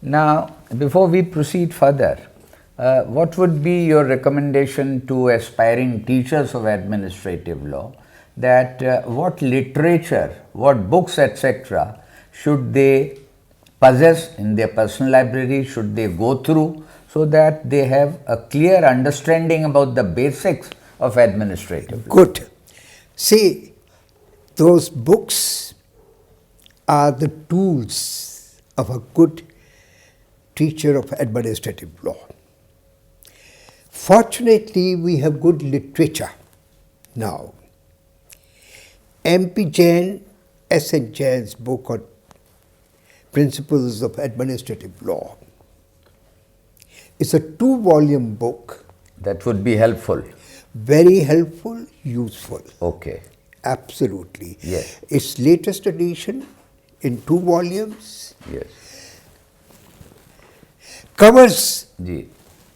Now, before we proceed further, what would be your recommendation to aspiring teachers of administrative law, that what literature, what books, etc., should they possess in their personal library, should they go through, so that they have a clear understanding about the basics of administrative law? Good. See, those books are the tools of a good teacher of administrative law. Fortunately, we have good literature now. MP Jain, S.N. Jain's book on Principles of Administrative Law. It's a 2-volume book. That would be helpful. Very helpful, useful. Okay. Absolutely. Yes. Its latest edition in 2 volumes. Yes. Covers Ji.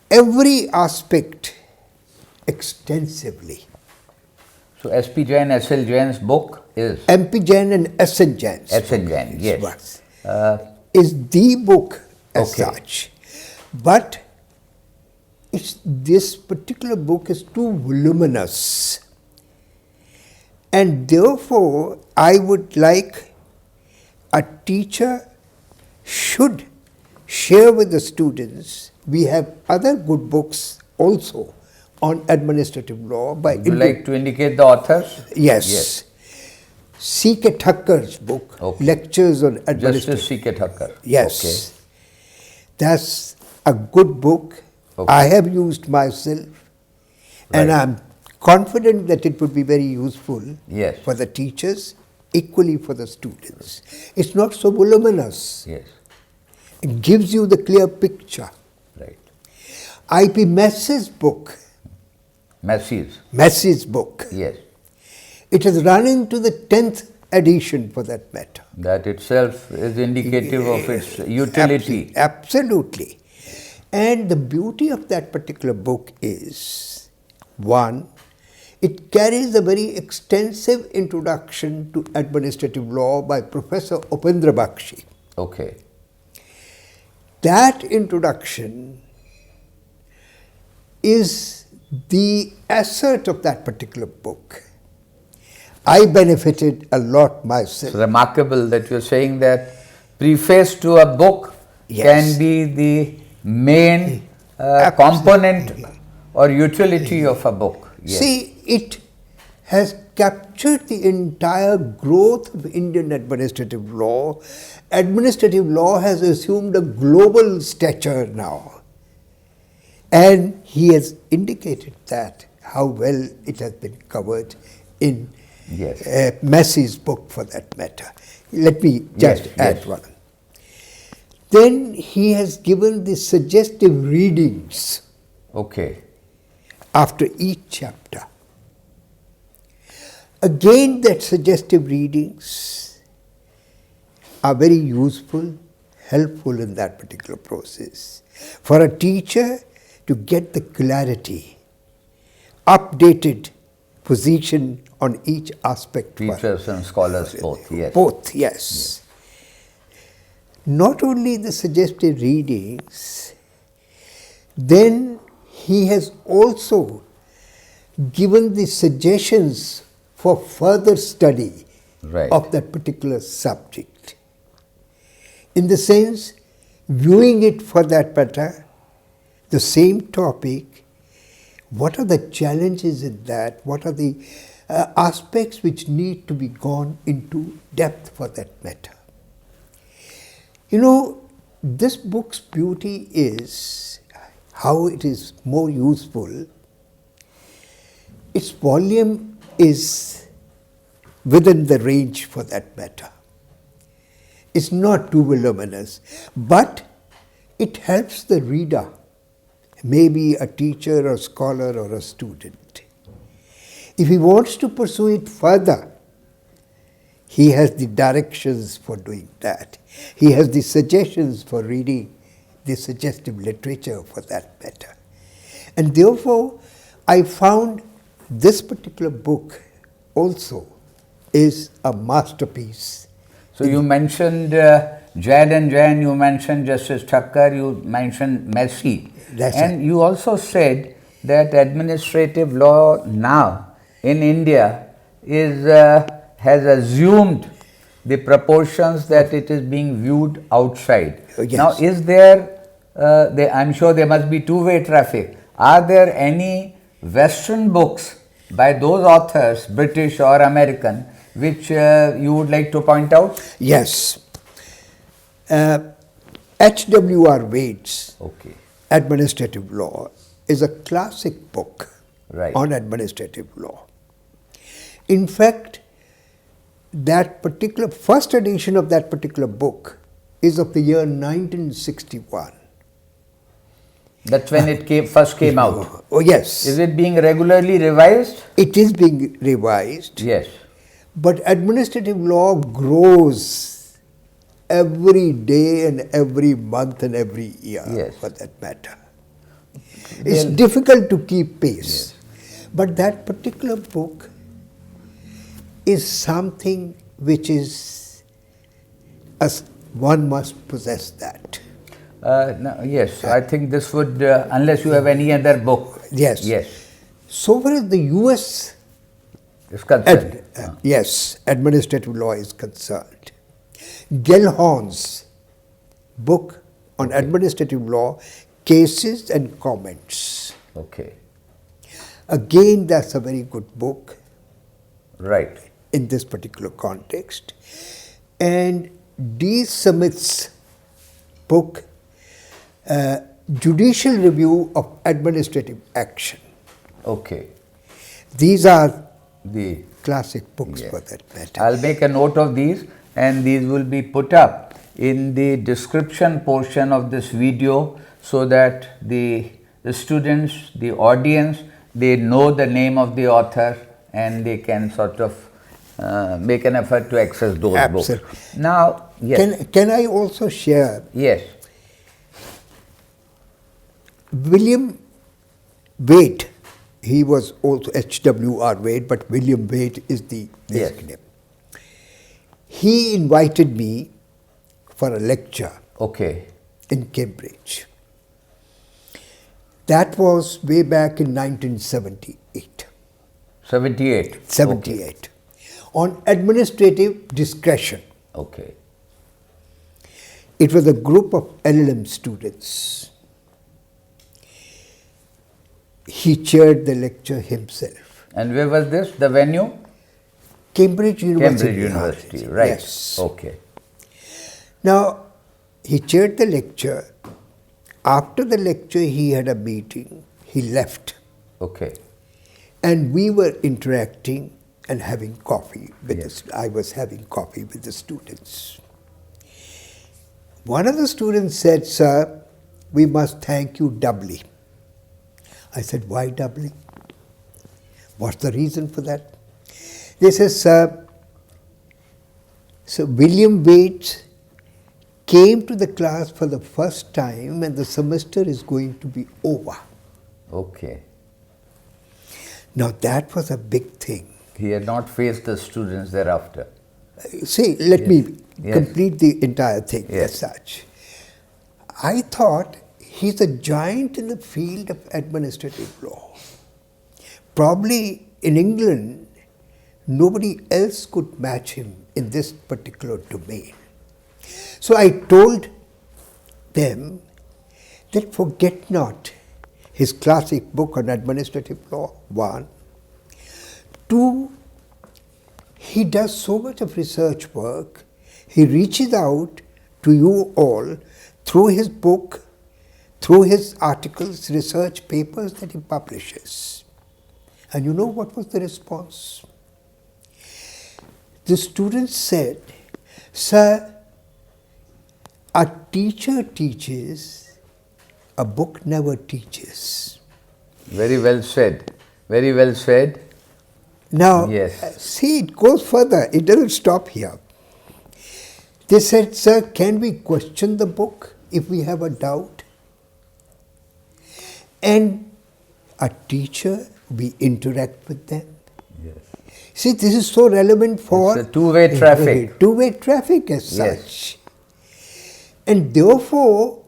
every aspect extensively. So, S.P. Jain, S.L. Jain's book is? MP Jain and S.N. Jain's S.N. Jain, yes. Is the book as Okay. such. But this particular book is too voluminous. And therefore, I would like a teacher should share with the students. We have other good books also on administrative law. Would you like to indicate the authors? Yes. C.K. Thakkar's book, Okay. Lectures on Administrative. Justice C.K. Thakkar. Yes. Okay. That's a good book. Okay. I have used myself, and Right. I'm confident that it would be very useful Yes. for the teachers, equally for the students. It's not so voluminous. Yes. It gives you the clear picture. Right. I.P. Massey's book, Massey's book, Yes. it is running to the 10th edition for that matter. That itself is indicative of its utility. Absolutely. And the beauty of that particular book is, one, it carries a very extensive introduction to administrative law by Professor Upendra Bakshi. Okay. That introduction is the asset of that particular book. I benefited a lot myself. It's remarkable that you're saying that preface to a book Yes. can be the main component or utility of a book. Yes. See, it has captured the entire growth of Indian administrative law. Administrative law has assumed a global stature now. And he has indicated that, how well it has been covered in Yes. Massey's book for that matter. Let me just Yes, add yes. one. Then he has given the suggestive readings Okay. after each chapter. Again, that suggestive readings are very useful, helpful in that particular process. For a teacher to get the clarity, updated position on each aspect. Teachers and scholars both. Yes. Both, yes. Not only the suggestive readings, then he has also given the suggestions for further study Right. of that particular subject. In the sense, viewing it for that matter, the same topic, what are the challenges in that? What are the aspects which need to be gone into depth for that matter? You know, this book's beauty is how it is more useful. Its volume is within the range for that matter. It's not too voluminous, but it helps the reader, maybe a teacher or scholar or a student. If he wants to pursue it further, he has the directions for doing that. He has the suggestions for reading the suggestive literature for that matter. And therefore, I found this particular book also is a masterpiece. So you mentioned Jad and Jain, you mentioned Justice Thakkar, you mentioned Messi. That's and you also said that administrative law now in India is has assumed the proportions that it is being viewed outside. Yes. Now, is there, I'm sure there must be two-way traffic. Are there any Western books by those authors, British or American, which you would like to point out? Yes. H.W.R. Wade's Okay. Administrative Law is a classic book Right. on administrative law. In fact, that particular first edition of that particular book is of the year 1961. That's when it first came out. Oh yes. Is it being regularly revised? It is being revised. Yes. But administrative law grows every day and every month and every year, Yes. for that matter. It's difficult to keep pace. But that particular book is something which is, one must possess that. No, yes, I think this would, unless you have any other book. Yes. Yes. So far as the US It's concerned. yes, administrative law is concerned, Gellhorn's book on administrative law, Cases and Comments. Okay. Again, that's a very good book Right. in this particular context. And D. Smith's book, Judicial Review of Administrative Action. Okay. These are The classic books Yes. for that matter. I'll make a note of these, and these will be put up in the description portion of this video so that the students, the audience, they know the name of the author and they can sort of make an effort to access those Absolutely. books. Now, yes. Can I also share Yes. William Wade? He was also H.W.R. Wade, but William Wade is the Yes. name. He invited me for a lecture Okay. in Cambridge. That was way back in 1978. 78. 78. On administrative discretion. Okay. It was a group of LLM students. He chaired the lecture himself. And where was this? The venue? Cambridge University. Cambridge University, right. Yes. Okay. Now, he chaired the lecture. After the lecture, he had a meeting. He left. Okay. And we were interacting and having coffee with Yes. I was having coffee with the students. One of the students said, "Sir, we must thank you doubly." I said, "Why doubly? What's the reason for that?" They said, "Sir, so William Wade came to the class for the first time and the semester is going to be over." Okay. Now that was a big thing. He had not faced the students thereafter. See, let me Yes. complete the entire thing Yes. as such. I thought he's a giant in the field of administrative law. Probably in England, nobody else could match him in this particular domain. So I told them that forget not his classic book on administrative law, one. Two, he does so much of research work, he reaches out to you all through his book, through his articles, research papers that he publishes. And you know what was the response? The students said, "Sir, a teacher teaches, a book never teaches." Very well said. Very well said. Now, Yes. see, it goes further. It doesn't stop here. They said, "Sir, can we question the book if we have a doubt?" And a teacher, we interact with them. Yes. See, this is so relevant for It's a two-way traffic. Two-way traffic as Yes. such. And therefore,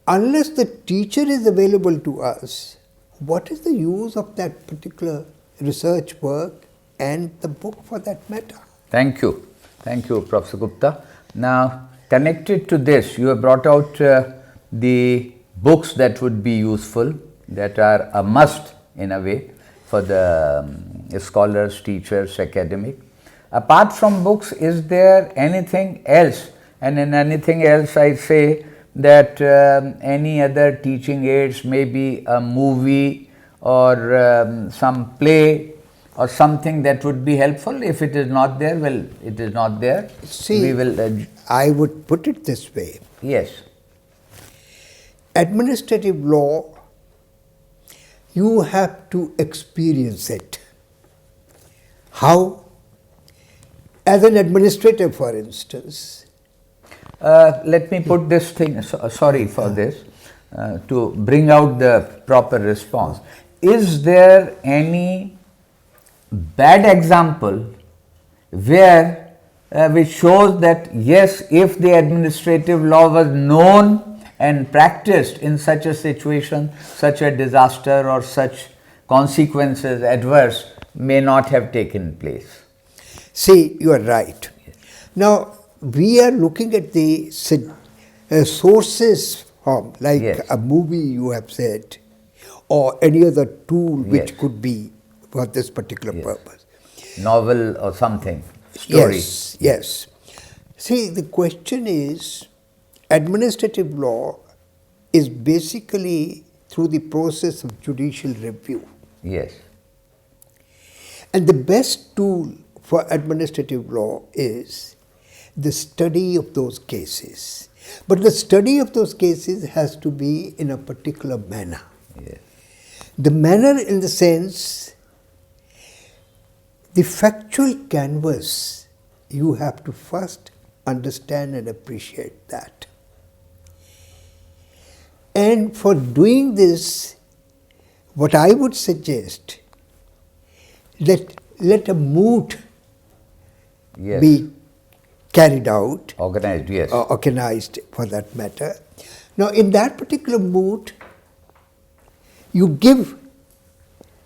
unless the teacher is available to us, what is the use of that particular research work and the book for that matter? Thank you. Thank you, Professor Gupta. Now, connected to this, you have brought out the books that would be useful, that are a must in a way for the scholars, teachers, academic. Apart from books, is there anything else? And in anything else, I say that any other teaching aids, maybe a movie or some play or something that would be helpful. If it is not there, well, it is not there. See, we will. I would put it this way. Yes. Administrative law, you have to experience it. How? As an administrator, for instance. Let me put this thing, sorry for this, to bring out the proper response. Is there any bad example where which shows that yes, if the administrative law was known and practiced in such a situation, such a disaster or such consequences adverse may not have taken place? See, you are right. Now, we are looking at the sources from, like Yes. a movie you have said, or any other tool which Yes. could be for this particular Yes. purpose. Novel or something, story. Yes, yes. See, the question is, administrative law is basically through the process of judicial review. Yes. And the best tool for administrative law is the study of those cases. But the study of those cases has to be in a particular manner. Yes. The manner in the sense, the factual canvas, you have to first understand and appreciate that. And for doing this, what I would suggest, let a moot Yes. be carried out, Organized, yes. organized for that matter. Now, in that particular mood, you give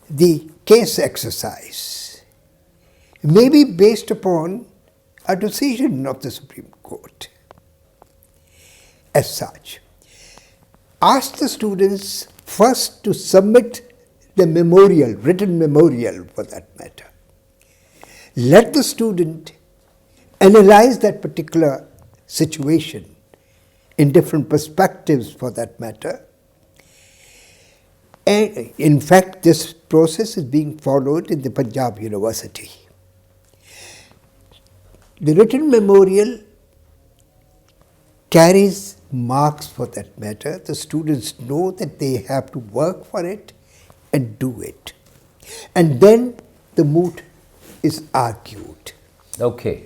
the case exercise, maybe based upon a decision of the Supreme Court. As such, ask the students first to submit the memorial, written memorial for that matter. Let the student analyze that particular situation in different perspectives for that matter. And in fact, this process is being followed in the Punjab University. The written memorial carries marks for that matter. The students know that they have to work for it and do it. And then the moot is argued. Okay.